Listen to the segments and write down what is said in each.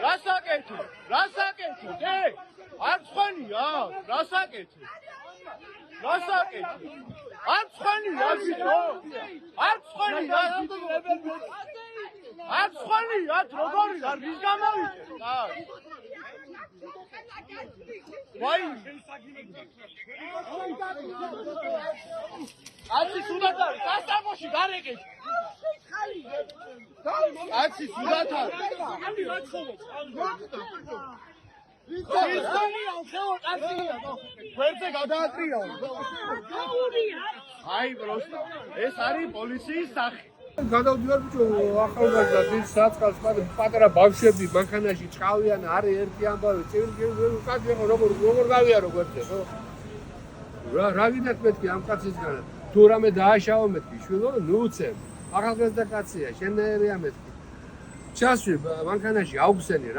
Rasaketi, artsxania, rasaketi. Artsxania, როგორი არ ვის გამოვიდე? ვაი. აცი სულად არის, სასწავლოში გარეკეთ. აცი სულად არის. Where's გადაატრიაო? აი პროსტა. ეს არის პოლიციის სახე. გადავდივარ ბიჭო ახალგაზრდა ის საწყალს პატარა ბავშვები მანქანაში ჭყავიან არის ერთი ამბავი წირგირ კაცი ხო როგორ გავიარო გვერდზე ხო რა გინდათ მეთქი ამ კაცისგან თუ რამე დააშავო მეთქი შვილო ნუცემ ახალგაზრდა კაცია შენერია მეთქი ჩასვი მანქანაში აუხსენი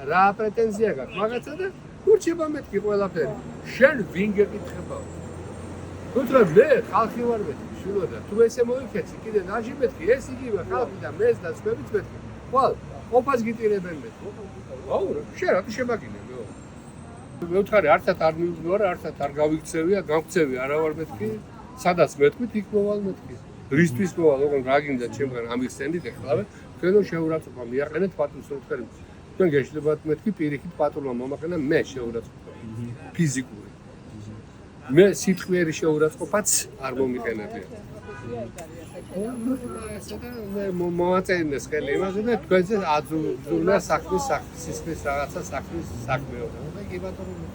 რა პრეტენზია გაქვს მაგაცა და გურჩება მეთქი ყველაფერი შენ ვინ გეკითხებაო თუმცა მე ხალხი ვარ მეთქი შვილოდა თუ ესე მოიქეცი კიდე ნაჟი მეთქი ეს იგივე ხალხი და მეს და სხვებიც მეთქი ხვალ ყოფას გიტირებენ მეთქი აუ შენ რატო შემაგინე მე ვთხარი არცად არ მივგნორ არცად არ გავიქცევია გავქცევი არა ვარ მეთქი სადაც მეთქვით იქ მოვალ მეთქი რისთვის მოვალ ოღონ რა გინდა ჩემგან ამიხსენდით ეხლავე თქვენო შეურაცხყოფა მიაყენეთ პატრულს როხერი თქვენ გეშლებათ მეთქი პირიქით პატრულმა მომაყენა მე შეურაცხყოფა ფიზიკური მე სიტყვიერი შეურაცხყოფაც არ მომიყენებია. მე მომაწერინეს ხელი იმაზე და თქვენზე აძულნა საქმის სისხლის რაღაცა საქმის საქმეო. მე კი ბატონო.